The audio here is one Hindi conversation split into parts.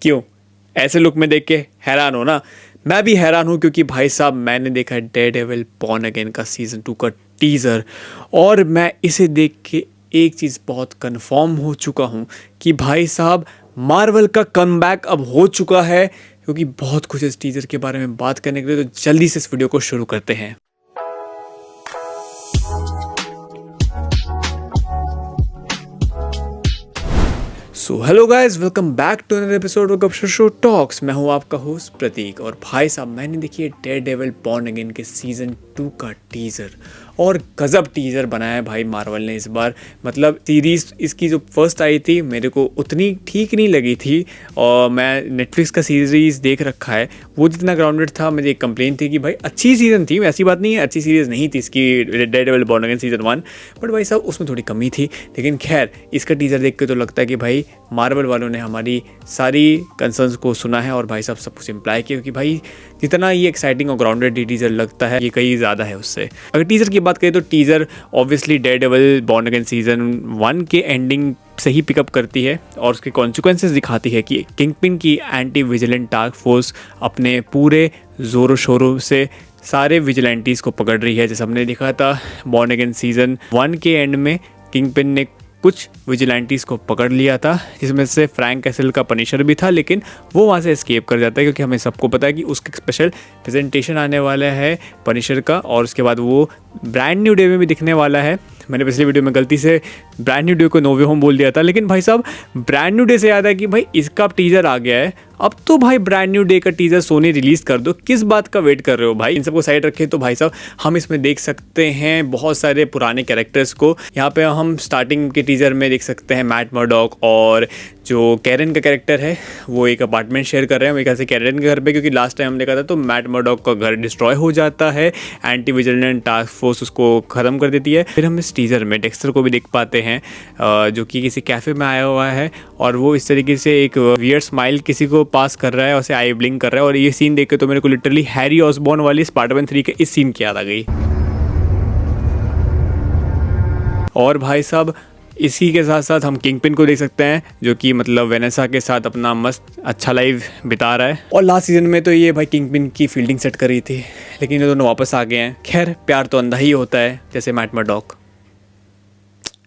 क्यों ऐसे लुक में देख के हैरान हो ना? मैं भी हैरान हूँ क्योंकि भाई साहब मैंने देखा डेयरडेविल बॉर्न अगेन का सीज़न 2 का टीज़र और मैं इसे देख के एक चीज़ बहुत कंफर्म हो चुका हूँ कि भाई साहब मार्वल का कमबैक अब हो चुका है, क्योंकि बहुत कुछ इस टीज़र के बारे में बात करने के लिए। तो जल्दी से इस वीडियो को शुरू करते हैं। So hello guys, welcome back to another episode of Gapshap show talks. मैं हूँ आपका होस्ट प्रतीक और भाई साहब मैंने देखी है डेयरडेविल बॉर्न अगेन के सीज़न 2 का टीज़र और गज़ब टीज़र बनाया है भाई मार्वल ने इस बार। मतलब सीरीज़ इसकी जो फर्स्ट आई थी मेरे को उतनी ठीक नहीं लगी थी और मैं नेटफ्लिक्स का सीरीज़ देख रखा है, वो जितना ग्राउंडेड था। मुझे एक कंप्लेन थी कि भाई अच्छी सीज़न थी, ऐसी बात नहीं है अच्छी सीरीज़ नहीं थी इसकी Daredevil born again season 1, but भाई साहब उसमें थोड़ी कमी थी। लेकिन खैर इसका टीज़र देख के तो लगता है कि भाई मार्वल वालों ने हमारी सारी कंसर्न्स को सुना है और भाई साहब सब कुछ इम्प्लाई किया, क्योंकि भाई जितना ये एक्साइटिंग और ग्राउंडेड टीज़र लगता है ये कहीं ज़्यादा है उससे। अगर टीज़र की बात करें तो teaser obviously Daredevil born again season 1 के एंडिंग से ही पिकअप करती है और उसके कॉन्सिक्वेंसेस दिखाती है कि किंगपिन की एंटी विजिलेंट टास्क फोर्स अपने पूरे ज़ोरों शोरों से सारे विजिलेंटीज़ को पकड़ रही है। जैसे हमने देखा था बॉर्न अगेन सीज़न 1 के एंड में किंगपिन ने कुछ विजिलेंटीज़ को पकड़ लिया था, जिसमें से फ्रैंक कैसल का पनिशर भी था, लेकिन वो वहाँ से एस्केप कर जाता है क्योंकि हमें सबको पता है कि उसका स्पेशल प्रेजेंटेशन आने वाला है पनिशर का और उसके बाद वो ब्रांड न्यू डे में भी दिखने वाला है। मैंने पिछले वीडियो में गलती से ब्रांड न्यू डे को नो वे होम बोल दिया था, लेकिन भाई साहब ब्रांड न्यू डे से याद है कि भाई इसका टीज़र आ गया है, अब तो भाई ब्रांड न्यू डे का टीज़र सोनी रिलीज़ कर दो, किस बात का वेट कर रहे हो भाई? इन सबको साइड रखें तो भाई साहब हम इसमें देख सकते हैं बहुत सारे पुराने कैरेक्टर्स को। यहाँ पे हम स्टार्टिंग के टीज़र में देख सकते हैं मैट मर्डॉक और जो कैरन का कैरेक्टर है वो एक अपार्टमेंट शेयर कर रहे हैं मेरे ख्याल से कैरन के घर पे, क्योंकि लास्ट टाइम हम देखा था तो मैट मर्डॉक का घर डिस्ट्रॉय हो जाता है, एंटी विजिलेंट टास्क फोर्स उसको ख़त्म कर देती है। फिर हम इस टीज़र में डेक्स्टर को भी देख पाते हैं जो कि किसी कैफ़े में आया हुआ है और वो इस तरीके से एक वियर्ड स्माइल किसी को पास कर रहा है और उसे आई ब्लिंक कर रहा है। और ये सीन देख के तो मेरे को लिटरली हैरी ऑसबॉर्न वाली स्पाइडरमैन 3 के इस सीन की याद आ गई। और भाई साहब इसी के साथ साथ हम किंगपिन को देख सकते हैं जो कि मतलब वेनेसा के साथ अपना मस्त अच्छा लाइव बिता रहा है। और लास्ट सीजन में तो ये भाई किंगपिन की फील्डिंग सेट कर रही थी, लेकिन ये दोनों वापस आ गए हैं। खैर प्यार तो अंधा ही होता है, जैसे मैट मर्डॉक।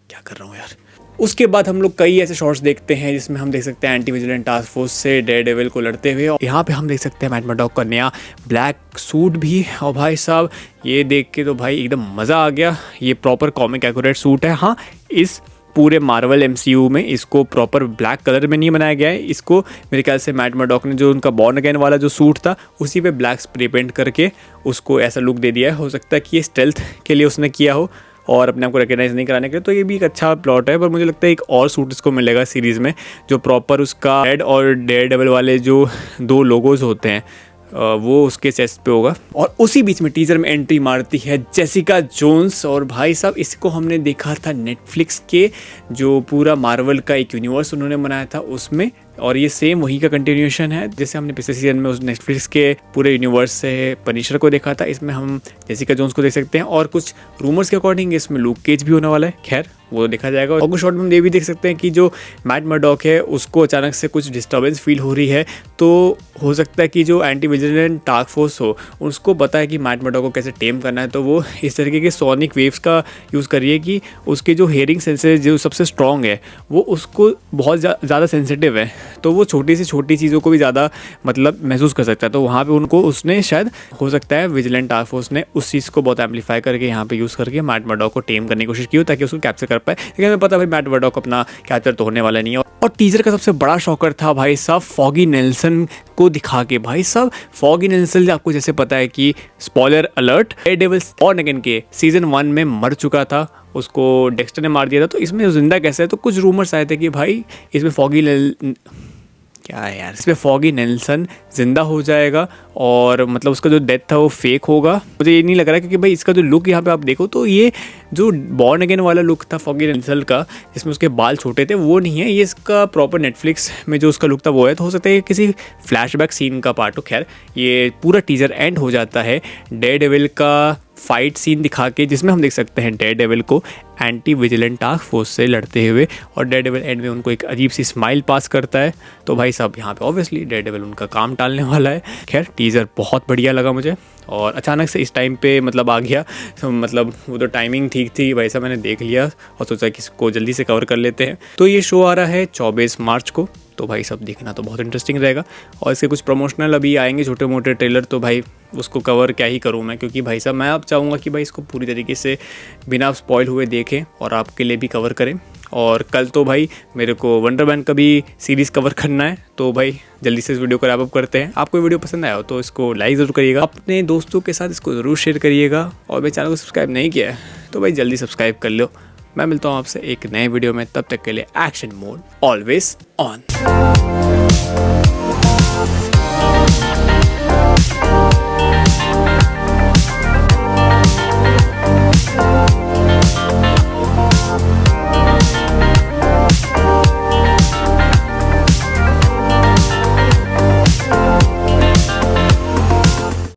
क्या कर रहा हूँ यार। उसके बाद हम लोग कई ऐसे शॉट्स देखते हैं जिसमें हम देख सकते हैं एंटी विजिलेंट टास्क फोर्स से डेयरडेविल को लड़ते हुए। और यहाँ पे हम देख सकते हैं मैट मर्डॉक का नया ब्लैक सूट भी। और भाई साहब ये देख के तो भाई एकदम मज़ा आ गया। ये प्रॉपर कॉमिक एक्यूरेट सूट है। हाँ, इस पूरे मार्वल एमसीयू में इसको प्रॉपर ब्लैक कलर में नहीं बनाया गया है। इसको मेरे ख्याल से मैट मर्डॉक ने जो उनका बॉर्न अगेन वाला जो सूट था उसी पे ब्लैक स्प्रे पेंट करके उसको ऐसा लुक दे दिया है। हो सकता है कि ये स्टेल्थ के लिए उसने किया हो और अपने आप को रिकग्नाइज नहीं कराने के लिए, तो ये भी एक अच्छा प्लॉट है। पर मुझे लगता है एक और सूट इसको मिलेगा सीरीज़ में जो प्रॉपर उसका हेड और डेयरडेविल वाले जो दो लोगोज होते हैं वो उसके चेस्ट पे होगा। और उसी बीच में टीज़र में एंट्री मारती है जेसिका जोन्स। और भाई साहब इसको हमने देखा था नेटफ्लिक्स के जो पूरा मार्वल का एक यूनिवर्स उन्होंने बनाया था उसमें, और ये सेम वही का कंटिन्यूएशन है जैसे हमने पिछले सीजन में उस नेटफ्लिक्स के पूरे यूनिवर्स से पनिशर को देखा था। इसमें हम जेसिका जोन्स को देख सकते हैं और कुछ रूमर्स के अकॉर्डिंग इसमें लूक केज भी होने वाला है। खैर वो देखा जाएगा। और कुछ शॉट में हम ये भी देख सकते हैं कि जो मैट मर्डॉक है उसको अचानक से कुछ डिस्टर्बेंस फील हो रही है, तो हो सकता है कि जो एंटी विजिलेंट टास्क फोर्स हो उसको पता है कि मैट मर्डॉक को कैसे टेम करना है, तो वो इस तरीके के सोनिक वेव्स का यूज़ कर रही है कि उसके जो हेयरिंग सेंसेस जो सबसे स्ट्रॉन्ग है वो उसको बहुत ज़्यादा सेंसिटिव है, तो वो छोटी से छोटी चीज़ों को भी ज़्यादा मतलब महसूस कर सकता है। तो वहाँ पे उनको उसने शायद हो सकता है विजिलेंट टास्क फोर्स ने उस चीज़ को बहुत एम्पलीफाई करके यहाँ पे यूज़ करके मैट मर्डॉक को टेम करने की कोशिश की हो ताकि उसको कैप्चर कर पाए। लेकिन हमें पता भाई मैट मर्डॉक अपना कैप्चर तो होने वाला नहीं है। और टीज़र का सबसे बड़ा शॉकर था भाई साहब फॉगी नेल्सन को दिखा के। भाई साहब फॉगी नेल्सन आपको जैसे पता है कि spoiler alert Daredevil born again के सीजन 1 में मर चुका था, उसको डेक्स्टर ने मार दिया था। तो इसमें जिंदा कैसे है, तो कुछ रूमर्स आए थे कि भाई इसमें क्या है यार, इसमें फॉगी नेल्सन जिंदा हो जाएगा और मतलब उसका जो डेथ था वो फेक होगा। मुझे ये नहीं लग रहा क्योंकि भाई इसका जो लुक यहाँ पे आप देखो तो ये जो बॉर्न अगेन वाला लुक था फॉगी नेल्सन का जिसमें उसके बाल छोटे थे वो नहीं है, ये इसका प्रॉपर नेटफ्लिक्स में जो उसका लुक था वो है। तो हो सकता है किसी फ्लैशबैक सीन का पार्ट हो। खैर ये पूरा टीज़र एंड हो जाता है डेयरडेविल का फाइट सीन दिखा के, जिसमें हम देख सकते हैं डेयरडेविल को एंटी विजिलेंट टास्क फोर्स से लड़ते हुए, और डेयरडेविल एंड में उनको एक अजीब सी स्माइल पास करता है। तो भाई साहब यहाँ पे ऑब्वियसली डेयरडेविल उनका काम टालने वाला है। खैर टीज़र बहुत बढ़िया लगा मुझे, और अचानक से इस टाइम पे मतलब आ गया, तो मतलब वो तो टाइमिंग ठीक थी, वैसा मैंने देख लिया और सोचा कि इसको जल्दी से कवर कर लेते हैं। तो ये शो आ रहा है 24 मार्च को, तो भाई सब देखना तो बहुत इंटरेस्टिंग रहेगा। और इसके कुछ प्रमोशनल अभी आएंगे छोटे मोटे ट्रेलर, तो भाई उसको कवर क्या ही करूँ मैं, क्योंकि भाई साहब मैं अब चाहूँगा कि भाई इसको पूरी तरीके से बिना स्पॉइल हुए देखें और आपके लिए भी कवर करें। और कल तो भाई मेरे को वंडर मैन का भी सीरीज़ कवर करना है, तो भाई जल्दी से इस वीडियो को रैप अप करते हैं। आपको वीडियो पसंद आया हो तो इसको लाइक ज़रूर करिएगा, अपने दोस्तों के साथ इसको ज़रूर शेयर करिएगा, और मेरे चैनल को सब्सक्राइब नहीं किया है तो भाई जल्दी सब्सक्राइब कर लो। मैं मिलता हूँ आपसे एक नए वीडियो में, तब तक के लिए एक्शन मोड ऑलवेज ऑन।